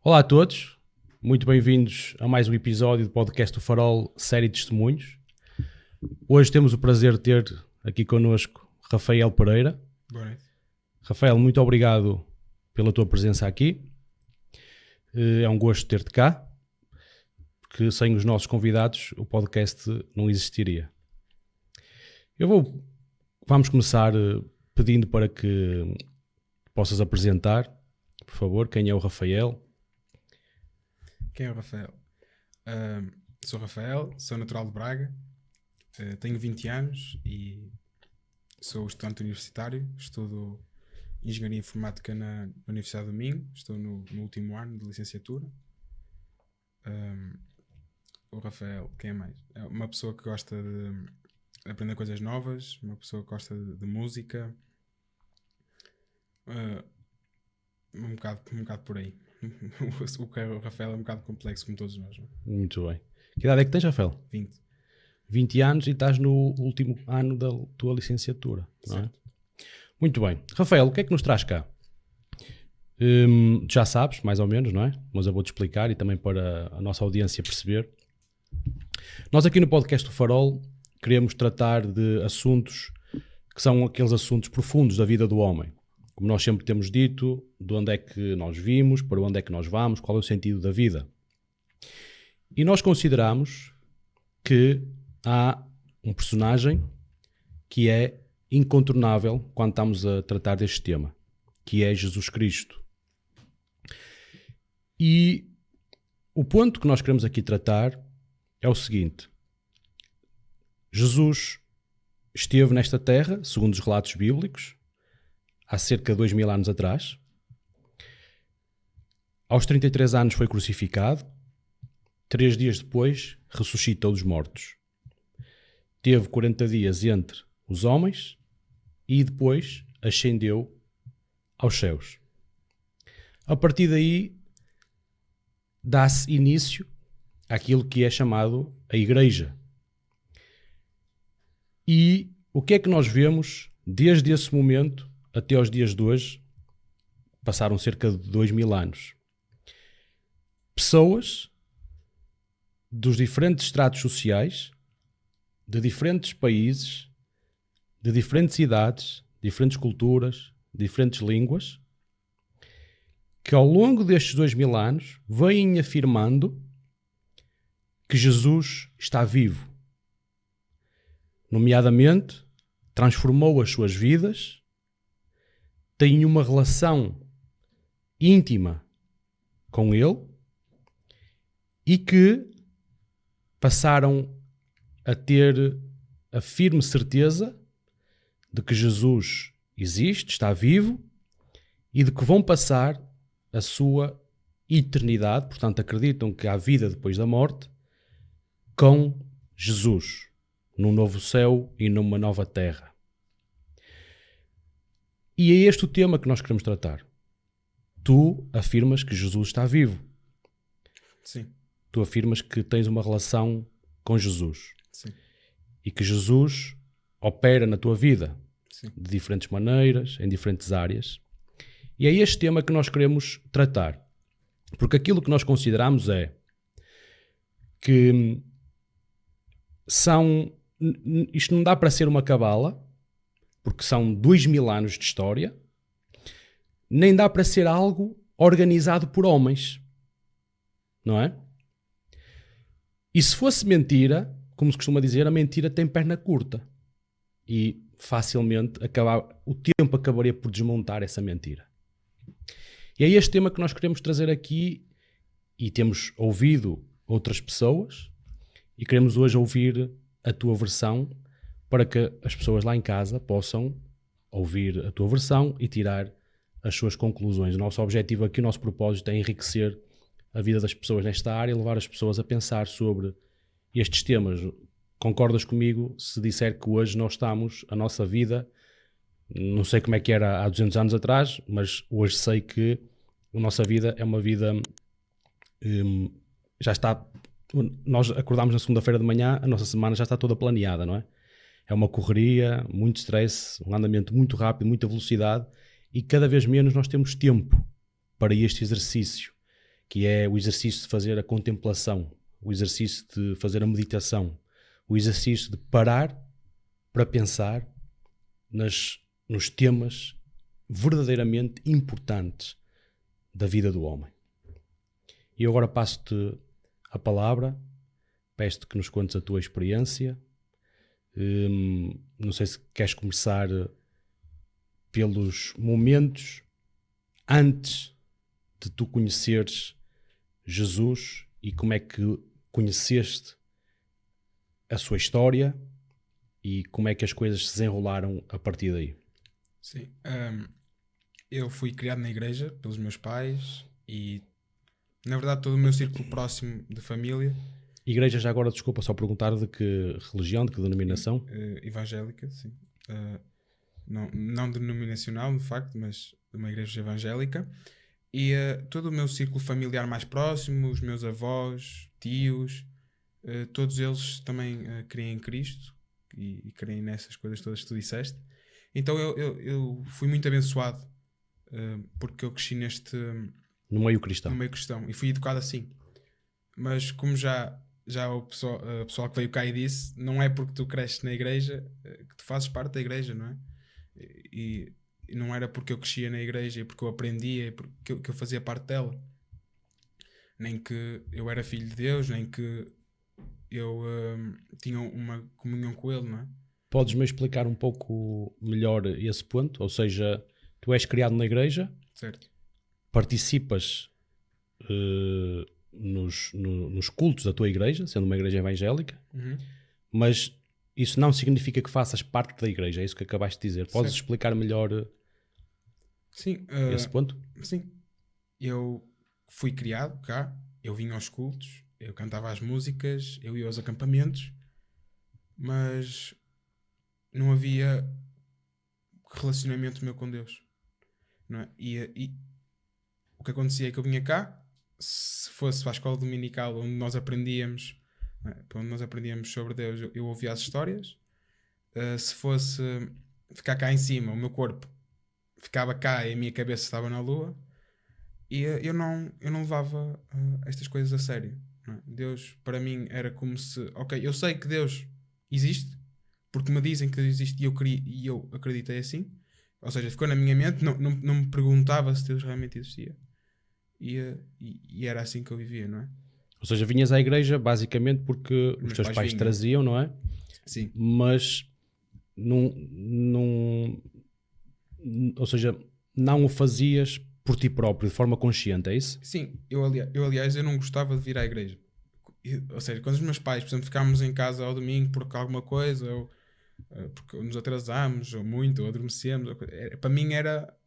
Olá a todos, muito bem-vindos a mais um episódio do podcast do Farol, série de testemunhos. Hoje temos o prazer de ter aqui connosco Rafael Pereira. Boa noite. Rafael, muito obrigado pela tua presença aqui. É um gosto ter-te cá, porque sem os nossos convidados o podcast não existiria. Vamos começar pedindo para que possas apresentar, por favor, quem é o Rafael. Quem é o Rafael? Sou Rafael, sou natural de Braga, tenho 20 anos e sou estudante universitário, estudo Engenharia Informática na Universidade do Minho, estou no último ano de licenciatura. O Rafael, quem é mais? É uma pessoa que gosta de aprender coisas novas, uma pessoa que gosta de música, um bocado por aí. O Rafael é um bocado complexo como todos nós. Não? Muito bem. Que idade é que tens, Rafael? 20. 20 anos e estás no último ano da tua licenciatura, não é? Muito bem. Rafael, o que é que nos traz cá? Já sabes, mais ou menos, não é? Mas eu vou-te explicar e também para a nossa audiência perceber. Nós aqui no podcast do Farol queremos tratar de assuntos que são aqueles assuntos profundos da vida do homem. Como nós sempre temos dito, de onde é que nós vimos, para onde é que nós vamos, qual é o sentido da vida. E nós consideramos que há um personagem que é incontornável quando estamos a tratar deste tema, que é Jesus Cristo. E o ponto que nós queremos aqui tratar é o seguinte: Jesus esteve nesta terra, segundo os relatos bíblicos, há cerca de 2000 anos atrás. Aos 33 anos foi crucificado. 3 dias depois ressuscitou dos mortos. Teve 40 dias entre os homens e depois ascendeu aos céus. A partir daí dá-se início àquilo que é chamado a Igreja. E o que é que nós vemos desde esse momento até aos dias de hoje? Passaram cerca de 2000 anos. Pessoas dos diferentes estratos sociais, de diferentes países, de diferentes idades, diferentes culturas, diferentes línguas, que ao longo destes 2000 anos vêm afirmando que Jesus está vivo. Nomeadamente, transformou as suas vidas, têm uma relação íntima com Ele e que passaram a ter a firme certeza de que Jesus existe, está vivo e de que vão passar a sua eternidade, portanto acreditam que há vida depois da morte, com Jesus, num novo céu e numa nova terra. E é este o tema que nós queremos tratar. Tu afirmas que Jesus está vivo. Sim. Tu afirmas que tens uma relação com Jesus. Sim. E que Jesus opera na tua vida. Sim. De diferentes maneiras, em diferentes áreas. E é este tema que nós queremos tratar. Porque aquilo que nós consideramos é que isto não dá para ser uma cabala, porque são 2000 anos de história, nem dá para ser algo organizado por homens. Não é? E se fosse mentira, como se costuma dizer, a mentira tem perna curta. E facilmente o tempo acabaria por desmontar essa mentira. E é este tema que nós queremos trazer aqui, e temos ouvido outras pessoas, e queremos hoje ouvir a tua versão, para que as pessoas lá em casa possam ouvir a tua versão e tirar as suas conclusões. O nosso objetivo aqui, o nosso propósito é enriquecer a vida das pessoas nesta área e levar as pessoas a pensar sobre estes temas. Concordas comigo se disser que hoje nós estamos, a nossa vida, não sei como é que era há 200 anos atrás, mas hoje sei que a nossa vida é uma vida, já está, nós acordamos na segunda-feira de manhã, a nossa semana já está toda planeada, não é? É uma correria, muito stress, um andamento muito rápido, muita velocidade, e cada vez menos nós temos tempo para este exercício, que é o exercício de fazer a contemplação, o exercício de fazer a meditação, o exercício de parar para pensar nos temas verdadeiramente importantes da vida do homem. E eu agora passo-te a palavra, peço-te que nos contes a tua experiência. Não sei se queres começar pelos momentos antes de tu conheceres Jesus e como é que conheceste a sua história e como é que as coisas se desenrolaram a partir daí. Sim. Eu fui criado na igreja pelos meus pais e, na verdade, todo o meu círculo próximo de família. Igreja, já agora, desculpa só perguntar de que religião, de que denominação? Evangélica, sim. Não denominacional, de facto, mas uma igreja evangélica. E todo o meu círculo familiar mais próximo, os meus avós, tios, todos eles também creem em Cristo e creem nessas coisas todas que tu disseste. Então eu fui muito abençoado porque eu cresci no meio cristão. No meio cristão e fui educado assim. Mas como já o pessoal que veio cá e disse, não é porque tu cresces na igreja que tu fazes parte da igreja, não é? E não era porque eu crescia na igreja e porque eu aprendia e porque eu fazia parte dela. Nem que eu era filho de Deus, nem que eu tinha uma comunhão com Ele, não é? Podes-me explicar um pouco melhor esse ponto? Ou seja, tu és criado na igreja, certo? Participas nos cultos da tua igreja, sendo uma igreja evangélica, mas isso não significa que faças parte da igreja, é isso que acabaste de dizer. Podes explicar melhor sim, esse ponto? Sim. Eu fui criado cá, eu vinha aos cultos, eu cantava as músicas, eu ia aos acampamentos, mas não havia relacionamento meu com Deus, não é? E o que acontecia é que eu vinha cá, se fosse para a escola dominical onde nós aprendíamos, onde nós aprendíamos sobre Deus, eu ouvia as histórias. Se fosse ficar cá em cima, o meu corpo ficava cá e a minha cabeça estava na lua, e eu não levava estas coisas a sério, não é? Deus para mim era como se, ok, eu sei que Deus existe porque me dizem que Deus existe e eu acreditei assim, ou seja, ficou na minha mente, não me perguntava se Deus realmente existia. E era assim que eu vivia, não é? Ou seja, vinhas à igreja basicamente porque os teus pais traziam, não é? Sim. Mas ou seja, não o fazias por ti próprio, de forma consciente, é isso? Sim, aliás, eu não gostava de vir à igreja. Ou seja, quando os meus pais, por exemplo, ficámos em casa ao domingo por alguma coisa, ou porque nos atrasámos, ou muito, ou adormecemos, para mim era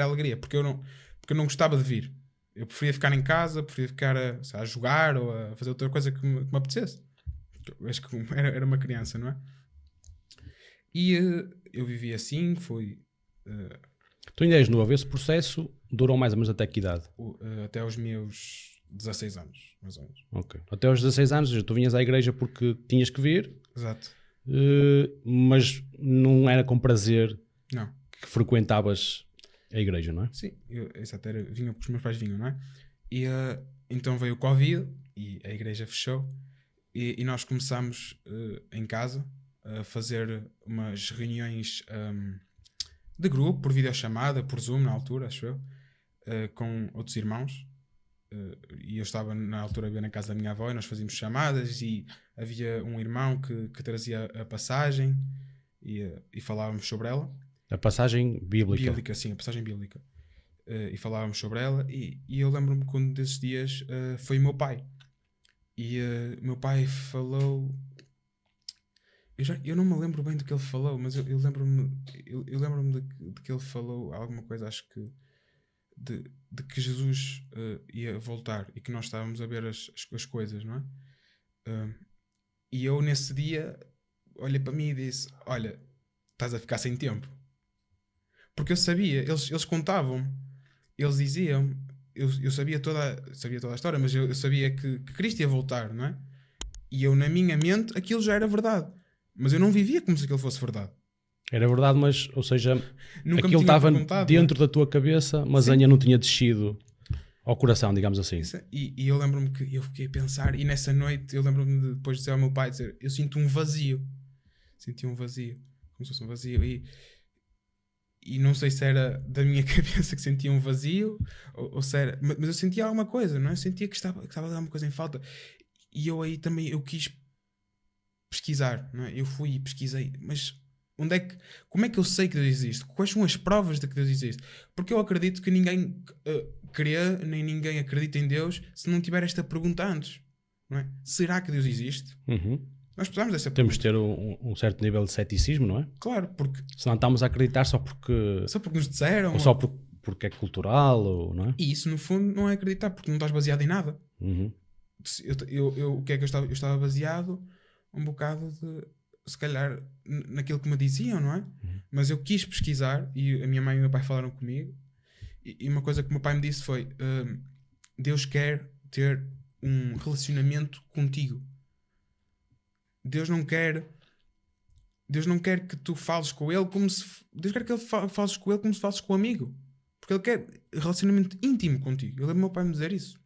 alegria, porque eu não gostava de vir. Eu preferia ficar em casa, preferia ficar a jogar ou a fazer outra coisa que me apetecesse. Eu acho que era uma criança, não é? E eu vivi assim, fui... Tu ainda és novo, esse processo durou mais ou menos até que idade? Até aos meus 16 anos, mais ou menos. Ok. Até aos 16 anos, tu vinhas à igreja porque tinhas que vir. Exato. Mas não era com prazer não. Que frequentavas a igreja, não é? Sim, exato, vinha porque os meus pais vinham, não é? E então veio o Covid e a igreja fechou e nós começámos em casa a fazer umas reuniões de grupo, por videochamada, por Zoom na altura, acho eu, com outros irmãos. E eu estava na altura a ver na casa da minha avó e nós fazíamos chamadas e havia um irmão que trazia a passagem e falávamos sobre ela. A passagem bíblica. Bíblica, sim, a passagem bíblica. E falávamos sobre ela e eu lembro-me que um desses dias foi o meu pai. E meu pai falou... Eu não me lembro bem do que ele falou, mas eu lembro-me de que ele falou alguma coisa, acho que de que Jesus ia voltar e que nós estávamos a ver as coisas, não é? E eu nesse dia olhei para mim e disse, olha, estás a ficar sem tempo. Porque eu sabia, eles contavam, eles diziam, eu sabia toda a história, mas eu sabia que Cristo ia voltar, não é? E eu na minha mente aquilo já era verdade, mas eu não vivia como se aquilo fosse verdade. Era verdade, mas, ou seja, nunca aquilo estava dentro da tua cabeça, mas ainda não tinha descido ao coração, digamos assim. E eu lembro-me que eu fiquei a pensar, e nessa noite eu lembro-me de depois dizer ao meu pai, dizer, eu sinto um vazio. Senti um vazio. Como se fosse um vazio. E não sei se era da minha cabeça que sentia um vazio, ou se era... Mas eu sentia alguma coisa, não é? Eu sentia que estava a dar alguma coisa em falta. E eu aí também, eu quis pesquisar, não é? Eu fui e pesquisei, mas como é que eu sei que Deus existe? Quais são as provas de que Deus existe? Porque eu acredito que ninguém crê, nem ninguém acredita em Deus se não tiver esta pergunta antes, não é? Será que Deus existe? Nós precisamos dessa pergunta. Temos de ter um certo nível de ceticismo, não é? Claro, porque... Senão estamos a acreditar só porque nos disseram. Ou só porque é cultural, ou, não é? E isso, no fundo, não é acreditar, porque não estás baseado em nada. O que é que eu estava? Eu estava baseado um bocado de... Se calhar naquilo que me diziam, não é? Mas eu quis pesquisar, e a minha mãe e o meu pai falaram comigo, e uma coisa que o meu pai me disse foi... Deus quer ter um relacionamento contigo. Deus não quer que tu fales com ele como se... Deus quer que ele fales com ele como se fales com um amigo. Porque ele quer relacionamento íntimo contigo. Eu lembro o meu pai me dizer isso.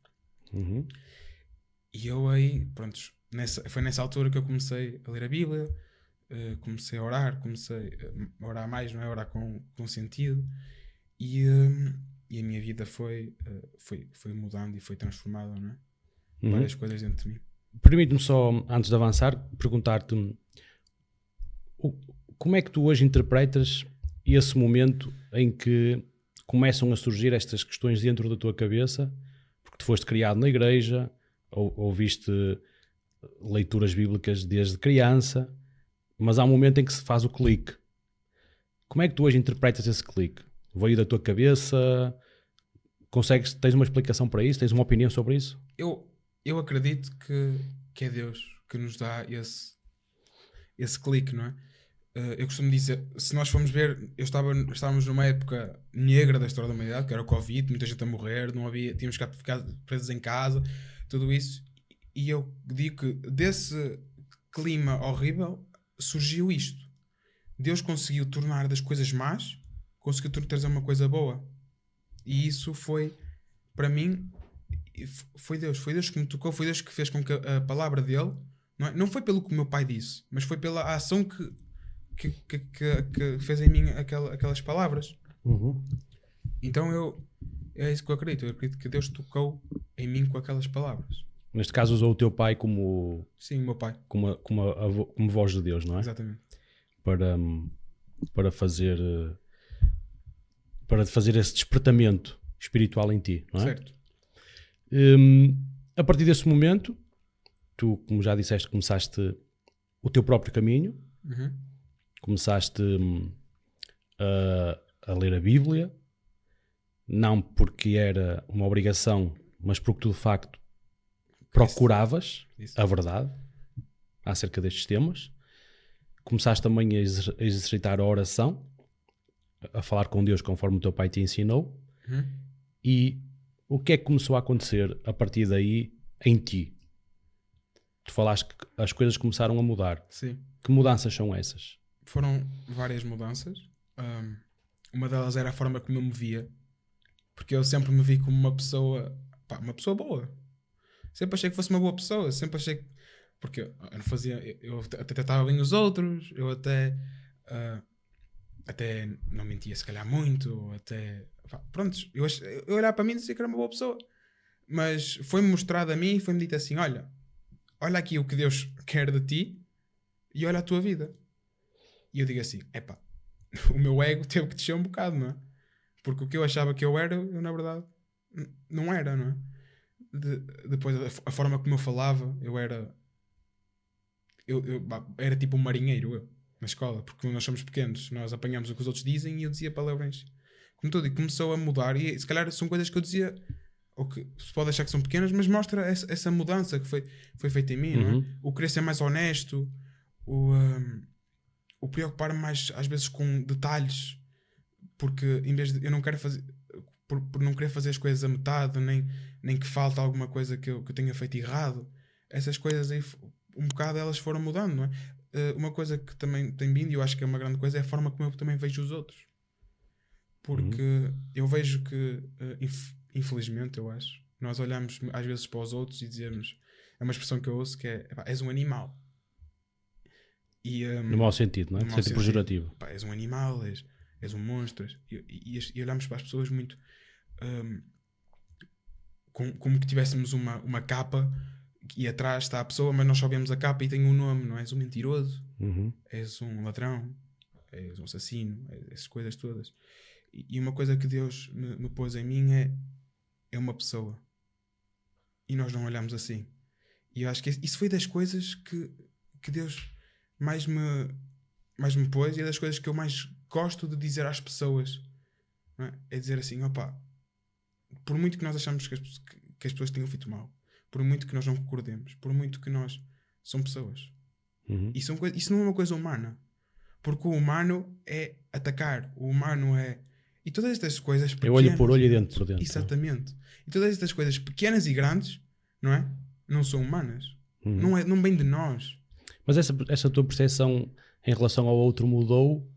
E eu aí, pronto, foi nessa altura que eu comecei a ler a Bíblia, comecei a orar, comecei a orar mais, não é? Orar com sentido. E a minha vida foi mudando e foi transformada, não é? Várias coisas dentro de mim. Permite-me só, antes de avançar, perguntar-te como é que tu hoje interpretas esse momento em que começam a surgir estas questões dentro da tua cabeça, porque tu foste criado na igreja, ouviste leituras bíblicas desde criança, mas há um momento em que se faz o clique. Como é que tu hoje interpretas esse clique? Veio da tua cabeça? Tens uma explicação para isso? Tens uma opinião sobre isso? Eu acredito que é Deus que nos dá esse clique, não é? Eu costumo dizer, se nós formos ver, estávamos numa época negra da história da humanidade, que era o Covid, muita gente a morrer, tínhamos que ficar presos em casa, tudo isso, e eu digo que desse clima horrível surgiu isto. Deus conseguiu tornar das coisas más, conseguiu trazer uma coisa boa, e isso foi, para mim, foi Deus que me tocou, foi Deus que fez com que a palavra dele, não foi pelo que o meu pai disse, mas foi pela ação que fez em mim aquelas palavras. Então é isso que eu acredito. Eu acredito que Deus tocou em mim com aquelas palavras. Neste caso usou o teu pai como... Sim, o meu pai. Como voz de Deus, não é? Exatamente. Para fazer esse despertamento espiritual em ti, não é? Certo. A partir desse momento, tu, como já disseste, começaste o teu próprio caminho. Começaste a ler a Bíblia, não porque era uma obrigação, mas porque tu de facto procuravas a verdade acerca destes temas. Começaste também a exercitar a oração, a falar com Deus conforme o teu pai te ensinou. E o que é que começou a acontecer a partir daí em ti? Tu falaste que as coisas começaram a mudar. Sim. Que mudanças são essas? Foram várias mudanças. Uma delas era a forma como eu me via, porque eu sempre me vi como uma pessoa boa. Sempre achei que fosse uma boa pessoa. Sempre achei que... Porque eu não fazia... Eu até tratava bem os outros. Eu até não mentia se calhar muito. Pronto. Eu olhava para mim e dizia que era uma boa pessoa. Mas foi-me mostrado a mim e foi-me dito assim, olha aqui o que Deus quer de ti e olha a tua vida. E eu digo assim, o meu ego teve que descer um bocado, não é? Porque o que eu achava que eu era, eu na verdade não era, não é? Depois a forma como eu falava, eu era tipo um marinheiro, na escola, porque nós somos pequenos, nós apanhamos o que os outros dizem e eu dizia palavrões. Como tudo, e começou a mudar, e se calhar são coisas que eu dizia, ou que se pode achar que são pequenas, mas mostra essa mudança que foi feita em mim, não é? O querer ser mais honesto, o preocupar-me mais às vezes com detalhes, porque em vez de eu não quero fazer por não querer fazer as coisas a metade, nem que falta alguma coisa que eu tenha feito errado, essas coisas aí um bocado elas foram mudando, não é? Uma coisa que também tem vindo e eu acho que é uma grande coisa é a forma como eu também vejo os outros, porque eu vejo que infelizmente, eu acho, nós olhamos às vezes para os outros e dizemos, é uma expressão que eu ouço que é, epá, és um animal. E, No mau sentido, não é? no mau Sentido sentido. pejorativo. Pá, és um animal, és um monstro. E olhamos para as pessoas muito como que tivéssemos uma capa e atrás está a pessoa, mas nós só vemos a capa e tem um nome, não é? És um mentiroso, és um ladrão, és um assassino, essas coisas todas. E uma coisa que Deus me pôs em mim é uma pessoa. E nós não olhamos assim. E eu acho que isso foi das coisas que Deus mais me pôs e é das coisas que eu mais gosto de dizer às pessoas. Não é? É dizer assim, opá, por muito que nós achamos que as pessoas tenham feito mal, por muito que nós não concordemos, por muito que nós... São pessoas. Isso não é uma coisa humana. Porque o humano é atacar. O humano é... E todas estas coisas pequenas... É olho por olho e dentro por dentro. Exatamente. E todas estas coisas pequenas e grandes, não é? Não são humanas. Não vem de nós. Mas essa tua percepção em relação ao outro mudou,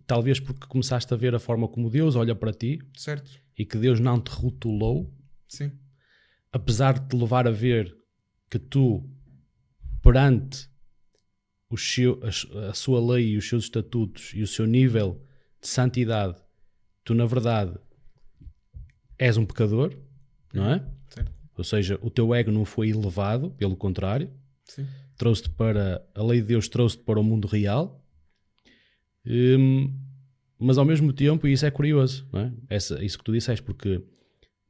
talvez porque começaste a ver a forma como Deus olha para ti. Certo. E que Deus não te rotulou. Sim. Apesar de te levar a ver que tu, perante a sua lei e os seus estatutos e o seu nível de santidade, tu na verdade és um pecador, não é? Certo. Ou seja, o teu ego não foi elevado, pelo contrário. Sim. Trouxe-te para... A lei de Deus trouxe-te para o mundo real. Mas ao mesmo tempo, e isso é curioso, não é? Isso que tu disseste, porque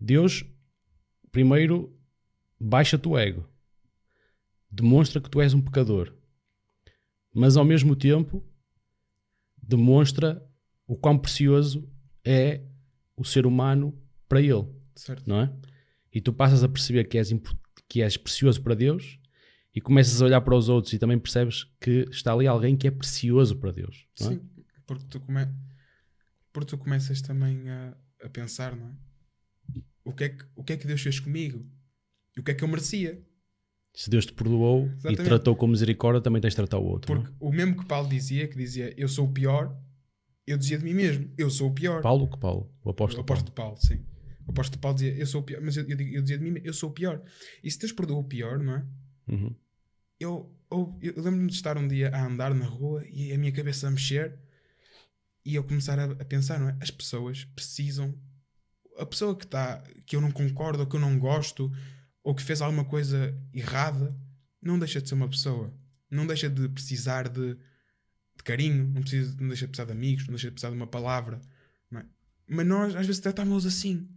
Deus primeiro baixa-te o ego, demonstra que tu és um pecador, mas ao mesmo tempo demonstra o quão precioso é o ser humano para ele, Certo. não é? E tu passas a perceber que és precioso para Deus e começas a olhar para os outros e também percebes que está ali alguém que é precioso para Deus, não é? Sim, porque tu começas também a pensar, não é? O que é que Deus fez comigo? E o que é que eu merecia? Se Deus te perdoou e te tratou com misericórdia, também tens de tratar o outro. Porque o mesmo que Paulo dizia, eu sou o pior, eu dizia de mim mesmo, eu sou o pior. Paulo? O apóstolo Paulo, sim. O apóstolo Paulo dizia, eu sou o pior, mas eu dizia de mim, eu sou o pior. E se Deus perdoou o pior, não é? Eu lembro-me de estar um dia a andar na rua e a minha cabeça a mexer e eu começar a pensar, não é? As pessoas precisam... A pessoa que eu não concordo, ou que eu não gosto, ou que fez alguma coisa errada, não deixa de ser uma pessoa. Não deixa de precisar de carinho, não deixa de precisar de amigos, não deixa de precisar de uma palavra. Não é? Mas nós, às vezes, tratamos assim.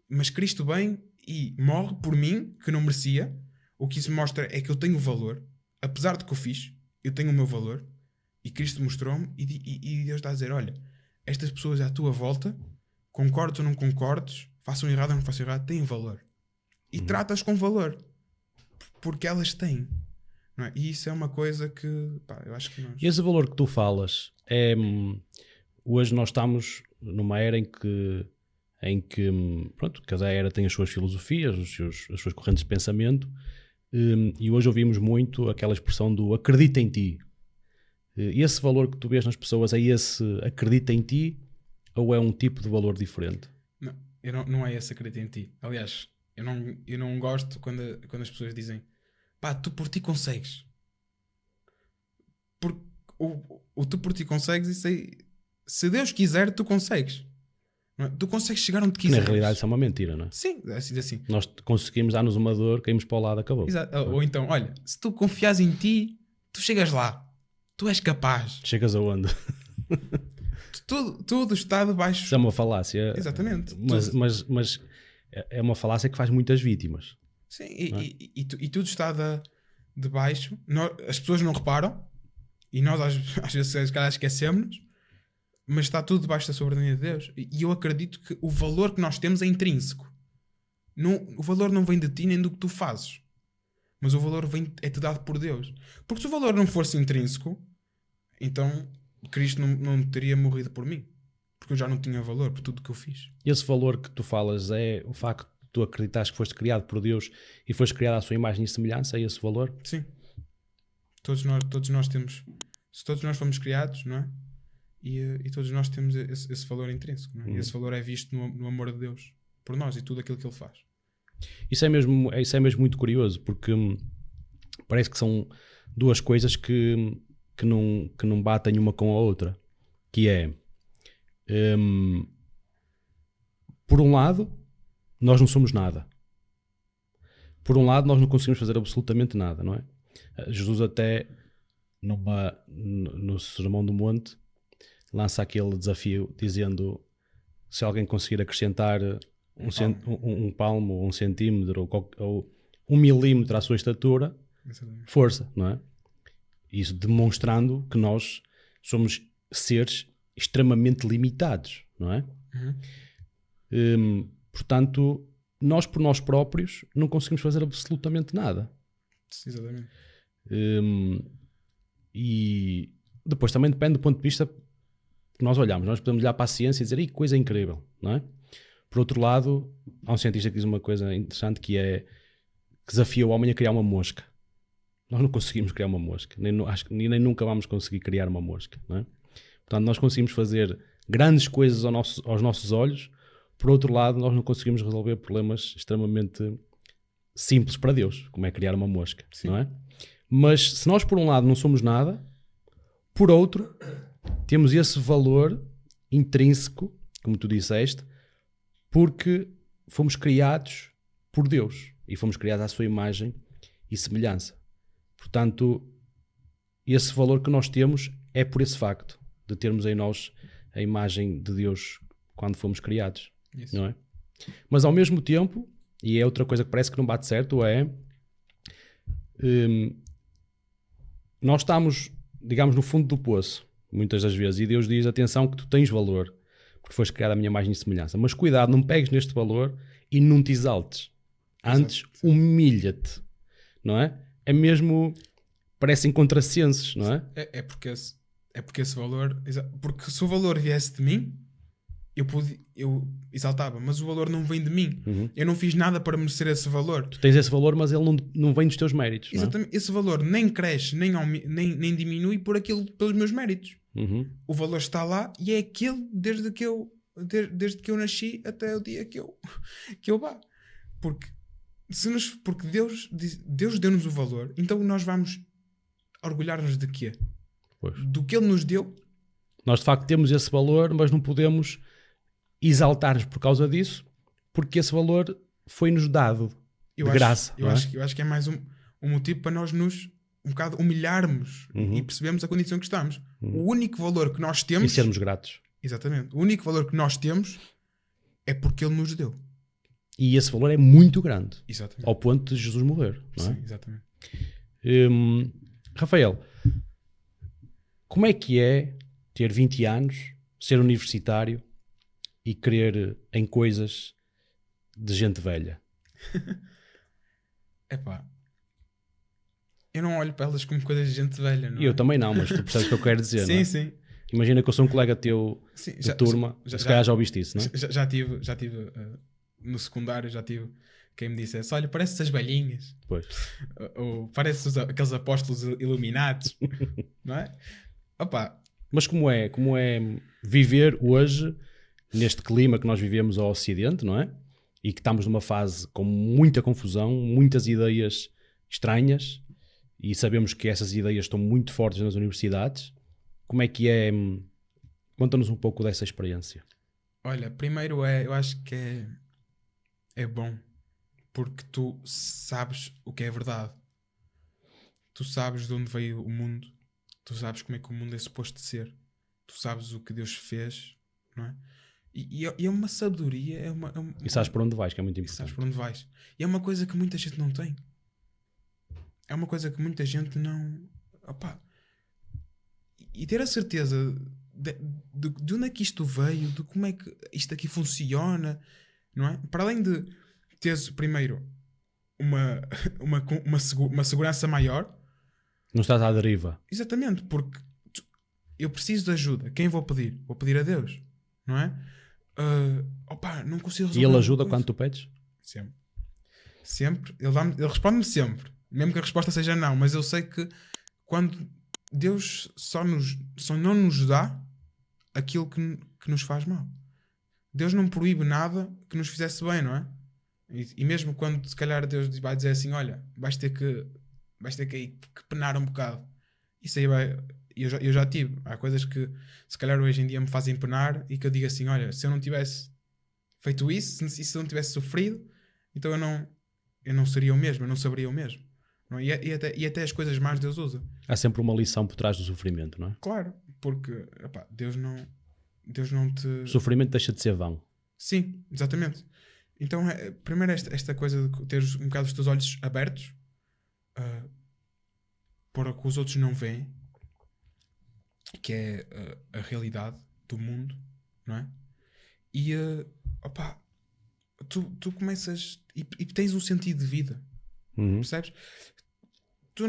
Mas Cristo vem e morre por mim, que não merecia. O que isso mostra é que eu tenho valor. Apesar do que eu fiz, eu tenho o meu valor. E Cristo mostrou-me e Deus está a dizer, olha, estas pessoas à tua volta, concordes ou não concordes, façam errado ou não façam errado, têm valor. E trata-as com valor. Porque elas têm. Não é? E isso é uma coisa que, pá, eu acho que nós... E esse valor que tu falas é... Hoje nós estamos numa era em que pronto, cada era tem as suas filosofias, as suas correntes de pensamento, e hoje ouvimos muito aquela expressão do acredita em ti. E esse valor que tu vês nas pessoas é esse acredita em ti ou é um tipo de valor diferente? Não é esse acredita em ti. Aliás, eu não gosto quando as pessoas dizem pá, tu por ti consegues. Porque o tu por ti consegues, isso aí, se Deus quiser, tu consegues. Não é? Tu consegues chegar onde quiseres. Na realidade isso é uma mentira, não é? Sim, assim. Nós conseguimos dar-nos uma dor, caímos para o lado, acabou. Exato. Ou então, olha, se tu confias em ti, tu chegas lá. Tu és capaz. Chegas aonde? Tudo está debaixo. Isso é uma falácia. Exatamente. Mas é uma falácia que faz muitas vítimas. Sim, e tudo está debaixo. As pessoas não reparam e nós às vezes se calhar esquecemos-nos, mas está tudo debaixo da soberania de Deus. E eu acredito que o valor que nós temos é intrínseco. O valor não vem de ti nem do que tu fazes, mas o valor é-te dado por Deus. Porque se o valor não fosse intrínseco, então Cristo não teria morrido por mim, porque eu já não tinha valor por tudo que eu fiz. E esse valor que tu falas é o facto de tu acreditares que foste criado por Deus e foste criado à sua imagem e semelhança? É esse valor? Sim. Todos nós temos, se todos nós fomos criados, não é? E todos nós temos esse valor intrínseco, não é? E esse valor é visto no amor de Deus por nós e tudo aquilo que Ele faz. Isso é mesmo muito curioso, porque parece que são duas coisas que não batem uma com a outra. Que é, por um lado, nós não somos nada. Por um lado, nós não conseguimos fazer absolutamente nada, não é? Jesus até, no Sermão do Monte, lança aquele desafio dizendo: se alguém conseguir acrescentar um palmo, ou um centímetro, ou 1 milímetro à sua estatura, força, não é? Isso demonstrando que nós somos seres extremamente limitados, não é? Portanto, nós por nós próprios não conseguimos fazer absolutamente nada. Exatamente. E depois também depende do ponto de vista que nós olhamos. Nós podemos olhar para a ciência e dizer: que coisa incrível, não é? Por outro lado, há um cientista que diz uma coisa interessante, que desafia o homem a criar uma mosca. Nós não conseguimos criar uma mosca, nem nunca vamos conseguir criar uma mosca, não é? Portanto, nós conseguimos fazer grandes coisas aos nossos olhos. Por outro lado, nós não conseguimos resolver problemas extremamente simples para Deus, como é criar uma mosca, não é? Mas se nós por um lado não somos nada, por outro temos esse valor intrínseco, como tu disseste, porque fomos criados por Deus e fomos criados à sua imagem e semelhança. Portanto, esse valor que nós temos é por esse facto de termos em nós a imagem de Deus quando fomos criados. Isso. Não é? Mas ao mesmo tempo, e é outra coisa que parece que não bate certo, nós estamos, digamos, no fundo do poço, muitas das vezes, e Deus diz: atenção que tu tens valor, porque foste criado à minha imagem e semelhança, mas cuidado, não pegues neste valor e não te exaltes. Antes, humilha-te, não é? É mesmo, parecem contrassensos, não é? É porque esse valor, porque se o valor viesse de mim, eu exaltava, mas o valor não vem de mim. Eu não fiz nada para merecer esse valor. Tu tens esse valor, mas ele não vem dos teus méritos. Exatamente. Não é? Esse valor nem cresce, nem diminui pelos meus méritos. O valor está lá e é aquele desde que eu nasci até o dia que eu vá. Porque Deus deu-nos o valor, então nós vamos orgulhar-nos de quê? Pois. Do que Ele nos deu. Nós de facto temos esse valor, mas não podemos exaltar-nos por causa disso, porque esse valor foi-nos dado de graça. Eu acho que é mais um motivo para nós nos um bocado humilharmos e percebermos a condição que estamos. O único valor que nós temos... E sermos gratos. Exatamente. O único valor que nós temos é porque Ele nos deu. E esse valor é muito grande. Exatamente. Ao ponto de Jesus morrer. Não é? Sim, exatamente. Rafael, como é que é ter 20 anos, ser universitário e crer em coisas de gente velha? Epá, eu não olho para elas como coisas de gente velha, não é? Eu também não, mas tu percebes o que eu quero dizer, sim, não é? Sim. Imagina que eu sou um colega teu de turma, se calhar já ouviste isso, não é? Já tive no secundário, já tive quem me dissesse: olha, pareces as velhinhas. Pois. Ou pareces aqueles apóstolos iluminados, não é? Opa. Mas como é viver hoje neste clima que nós vivemos ao Ocidente, não é? E que estamos numa fase com muita confusão, muitas ideias estranhas, e sabemos que essas ideias estão muito fortes nas universidades. Como é que é? Conta-nos um pouco dessa experiência. Olha, primeiro eu acho que é bom, porque tu sabes o que é verdade. Tu sabes de onde veio o mundo. Tu sabes como é que o mundo é suposto ser. Tu sabes o que Deus fez, não é? E é uma sabedoria. E sabes por onde vais, que é muito importante. Sabes por onde vais. E é uma coisa que muita gente não tem. É uma coisa que muita gente não... Opa. E ter a certeza de onde é que isto veio, de como é que isto aqui funciona, não é? Para além de teres, primeiro, uma segurança maior. Não estás à deriva. Exatamente, porque eu preciso de ajuda. Quem vou pedir? Vou pedir a Deus, não é? Opa, não consigo resolver. E Ele ajuda quando tu pedes? Sempre. Sempre. Ele responde-me sempre. Mesmo que a resposta seja não. Mas eu sei que quando Deus só não nos dá aquilo que nos faz mal. Deus não proíbe nada que nos fizesse bem, não é? E mesmo quando se calhar Deus vai dizer assim, olha, vais ter que penar um bocado. Isso aí vai... Eu já tive. Há coisas que se calhar hoje em dia me fazem penar e que eu digo assim, olha, se eu não tivesse feito isso, se eu não tivesse sofrido, então eu não seria o mesmo, eu não saberia o mesmo. Não é? E até as coisas más Deus usa. Há sempre uma lição por trás do sofrimento, não é? Claro, porque epá, Deus não te... O sofrimento deixa de ser vão. Sim, exatamente. Então, primeiro esta coisa de teres um bocado os teus olhos abertos para o que os outros não veem, que é a realidade do mundo, não é? E opá, tu começas e tens um sentido de vida, percebes? Tu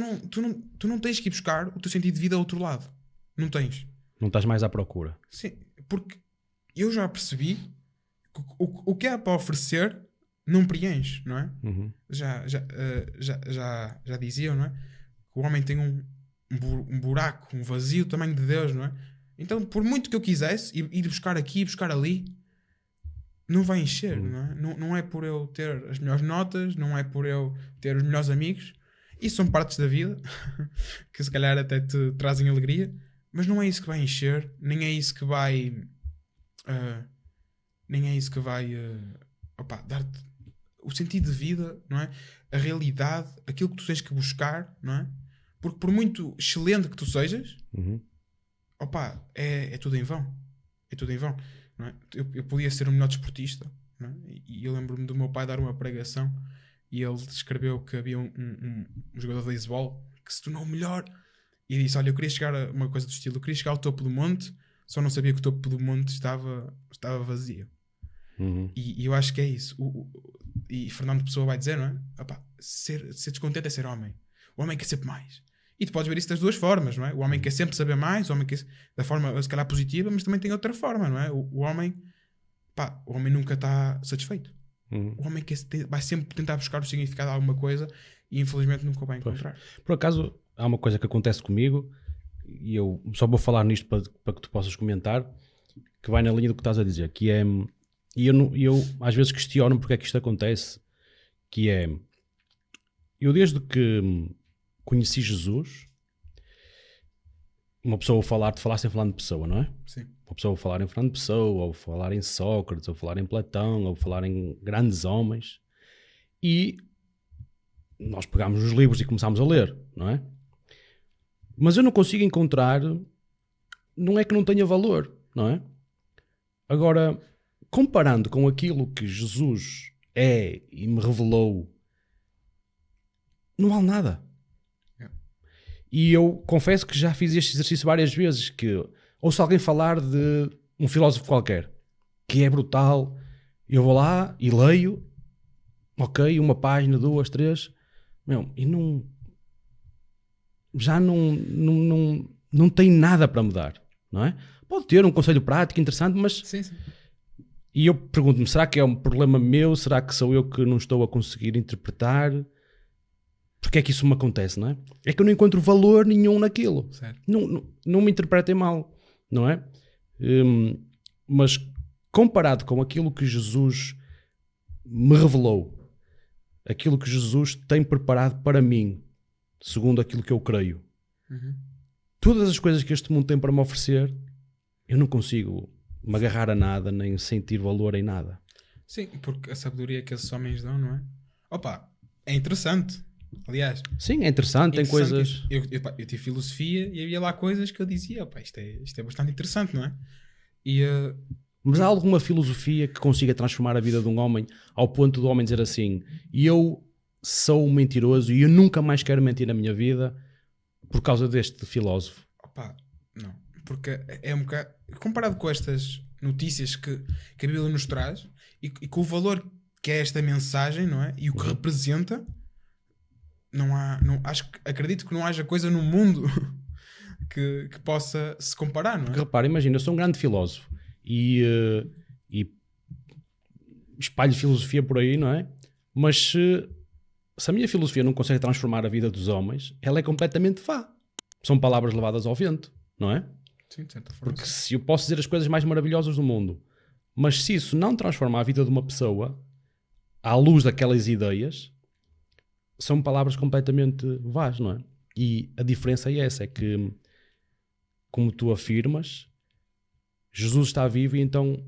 não tens que ir buscar o teu sentido de vida ao outro lado, não tens. Não estás mais à procura. Sim, porque eu já percebi que o que há para oferecer não preenche, não é? Já diziam, não é? Que o homem tem um buraco, um vazio do tamanho de Deus, não é? Então, por muito que eu quisesse ir buscar aqui, buscar ali, não vai encher, não é? Não é por eu ter as melhores notas, não é por eu ter os melhores amigos. Isso são partes da vida que se calhar até te trazem alegria, mas não é isso que vai encher, nem é isso que vai dar-te o sentido de vida, não é? A realidade, aquilo que tu tens que buscar, não é? Porque por muito excelente que tu sejas, é tudo em vão. É tudo em vão, não é? Eu podia ser o melhor desportista, não é? E eu lembro-me do meu pai dar uma pregação e ele descreveu que havia um jogador de beisebol que se tornou o melhor e disse, olha, eu queria chegar a uma coisa do estilo, eu queria chegar ao topo do monte, só não sabia que o topo do monte estava vazio. E eu acho que é isso. E Fernando Pessoa vai dizer, não é? Ser descontente é ser homem. O homem quer sempre mais. E tu podes ver isso das duas formas, não é? O homem quer sempre saber mais, o homem quer da forma, se calhar, positiva, mas também tem outra forma, não é? O homem nunca está satisfeito. O homem vai sempre tentar buscar o significado de alguma coisa e infelizmente nunca o vai encontrar. Por acaso, há uma coisa que acontece comigo e eu só vou falar nisto para que tu possas comentar, que vai na linha do que estás a dizer, que é... E eu às vezes questiono porque é que isto acontece, que é... Eu desde que conheci Jesus, uma pessoa falar sem falar de pessoa, não é? Sim. Uma pessoa falar em Fernando Pessoa, ou falar em Sócrates, ou falar em Platão, ou falar em grandes homens, e nós pegámos os livros e começámos a ler, não é? Mas eu não consigo encontrar, não é que não tenha valor, não é? Agora, comparando com aquilo que Jesus é e me revelou, não vale nada. E eu confesso que já fiz este exercício várias vezes, que ouço alguém falar de um filósofo qualquer, que é brutal, eu vou lá e leio, ok, uma página, 2, 3, e não tem nada para me dar, não é? Pode ter um conselho prático interessante, mas... Sim. E eu pergunto-me, será que é um problema meu? Será que sou eu que não estou a conseguir interpretar? Porque é que isso me acontece, não é? É que eu não encontro valor nenhum naquilo. Certo. Não me interpretem mal, não é? Mas comparado com aquilo que Jesus me revelou, aquilo que Jesus tem preparado para mim, segundo aquilo que eu creio, todas as coisas que este mundo tem para me oferecer, eu não consigo me agarrar a nada, nem sentir valor em nada. Sim, porque a sabedoria que esses homens dão, não é? É interessante. Aliás, sim, é interessante, tem coisas... Eu tive filosofia e havia lá coisas que eu dizia, isto é bastante interessante, não é? Mas há alguma filosofia que consiga transformar a vida de um homem ao ponto do homem dizer assim, eu sou um mentiroso e eu nunca mais quero mentir na minha vida por causa deste filósofo? Não, porque é um bocado... Comparado com estas notícias que a Bíblia nos traz e com o valor que é esta mensagem, não é? E o que representa... acredito que não haja coisa no mundo que possa se comparar, não é? Porque repara, imagina, eu sou um grande filósofo e espalho filosofia por aí, não é? Mas se a minha filosofia não consegue transformar a vida dos homens, ela é completamente vã. São palavras levadas ao vento, não é? Sim, de certa forma. Porque se eu posso dizer as coisas mais maravilhosas do mundo, Mas se isso não transforma a vida de uma pessoa à luz daquelas ideias, são palavras completamente vás, não é? E a diferença é essa, é que, como tu afirmas, Jesus está vivo e então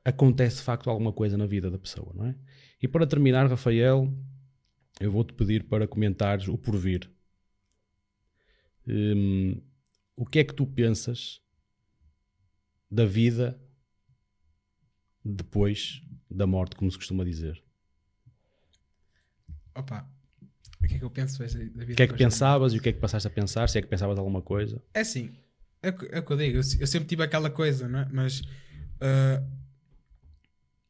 acontece de facto alguma coisa na vida da pessoa, não é? E para terminar, Rafael, eu vou-te pedir para comentares o porvir. O que é que tu pensas da vida depois da morte, como se costuma dizer? Opa, o que é que eu penso da vida? O que é que pensavas e o que é que passaste a pensar? Se é que pensavas alguma coisa? É assim, é o que eu digo, eu sempre tive aquela coisa, não é? Mas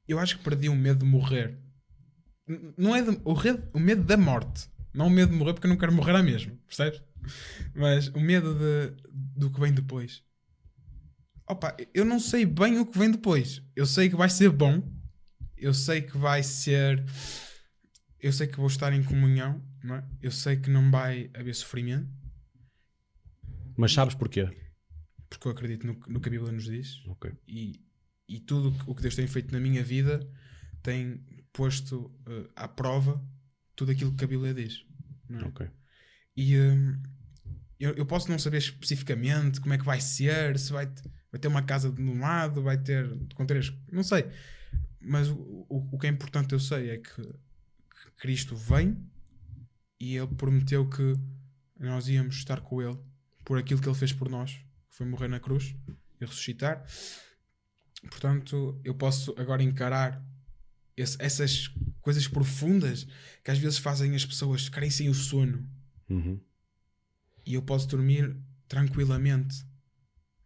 eu acho que perdi o medo de morrer. Não é o medo da morte, não o medo de morrer, porque eu não quero morrer à mesma, percebes? Mas o medo do que vem depois. Opa, eu não sei bem o que vem depois. Eu sei que vai ser bom, eu sei que vai ser, eu sei que vou estar em comunhão, não é? Eu sei que não vai haver sofrimento. Mas sabes porquê? Porque eu acredito no que a Bíblia nos diz. Okay. E tudo o que Deus tem feito na minha vida tem posto à prova tudo aquilo que a Bíblia diz, não é? Okay. E eu posso não saber especificamente como é que vai ser, se vai ter uma casa de um lado, vai ter com 3, não sei, mas o que é importante eu sei é que Cristo vem e Ele prometeu que nós íamos estar com Ele por aquilo que Ele fez por nós, que foi morrer na cruz e ressuscitar. Portanto, eu posso agora encarar essas coisas profundas que às vezes fazem as pessoas ficarem sem o sono. Uhum. E eu posso dormir tranquilamente,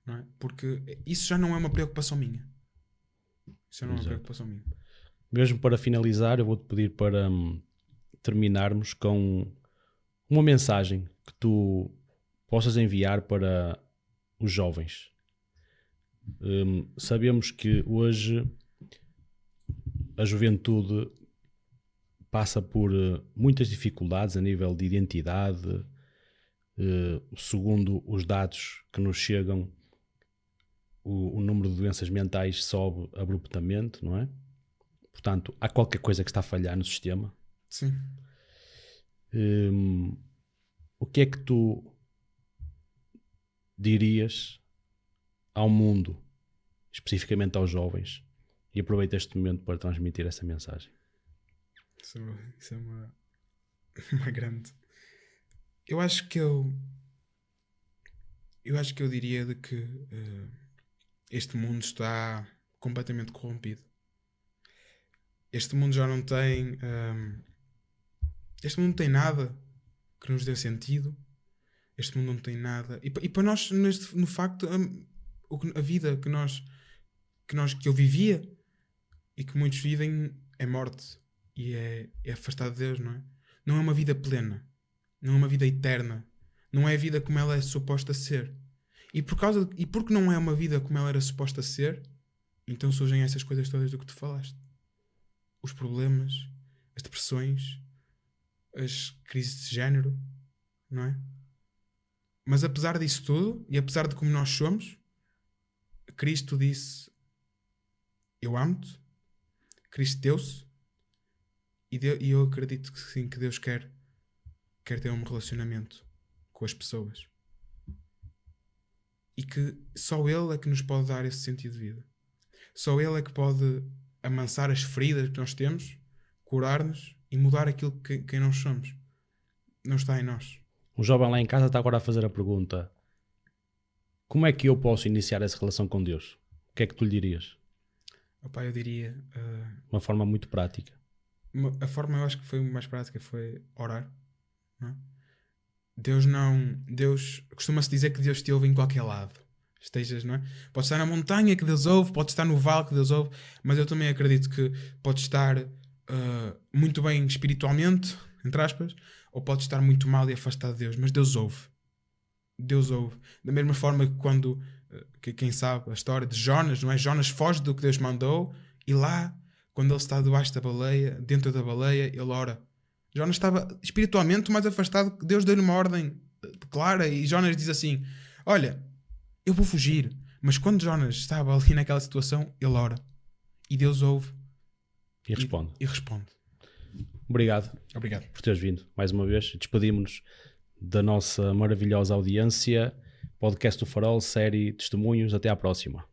não é? Porque isso já não é uma preocupação minha. Isso já não é uma preocupação minha. Mesmo para finalizar, eu vou-te pedir para terminarmos com uma mensagem que tu possas enviar para os jovens. Sabemos que hoje a juventude passa por muitas dificuldades a nível de identidade. Segundo os dados que nos chegam, o número de doenças mentais sobe abruptamente, não é? Portanto, há qualquer coisa que está a falhar no sistema. Sim. O que é que tu dirias ao mundo, especificamente aos jovens, e aproveita este momento para transmitir essa mensagem? Isso é uma grande... Eu acho que eu diria de que este mundo está completamente corrompido. Este mundo já não tem... este mundo não tem nada que nos dê sentido. Este mundo não tem nada... E para nós, no facto, a vida que eu vivia e que muitos vivem é morte. E é afastado de Deus, não é? Não é uma vida plena. Não é uma vida eterna. Não é a vida como ela é suposta ser. E porque não é uma vida como ela era suposta ser, então surgem essas coisas todas do que tu falaste. Os problemas, as depressões, as crises de género, não é? Mas apesar disso tudo, e apesar de como nós somos, Cristo disse: eu amo-te. Cristo deu-se. E eu acredito que sim, que Deus quer ter um relacionamento com as pessoas. E que só Ele é que nos pode dar esse sentido de vida. Só Ele é que pode amansar as feridas que nós temos, curar-nos e mudar aquilo que quem nós somos. Não está em nós. Um jovem lá em casa está agora a fazer a pergunta: como é que eu posso iniciar essa relação com Deus? O que é que tu lhe dirias? Opa, eu diria... uma forma muito prática. A forma eu acho que foi mais prática foi orar. Não? Deus costuma-se dizer que Deus te ouve em qualquer lado. Estejas, não é? Pode estar na montanha que Deus ouve, pode estar no vale que Deus ouve, mas eu também acredito que pode estar muito bem espiritualmente, entre aspas, ou pode estar muito mal e afastado de Deus, mas Deus ouve. Deus ouve. Da mesma forma que quando, quem sabe a história de Jonas, não é? Jonas foge do que Deus mandou e lá, quando ele está debaixo da baleia, dentro da baleia, ele ora. Jonas estava espiritualmente mais afastado, que Deus deu-lhe uma ordem clara e Jonas diz assim: olha, eu vou fugir. Mas quando Jonas estava ali naquela situação, ele ora. e Deus ouve E responde. e responde. Obrigado Obrigado. por teres vindo mais uma vez. Despedimos-nos da nossa maravilhosa audiência. Podcast do Farol, série Testemunhos. Até à próxima.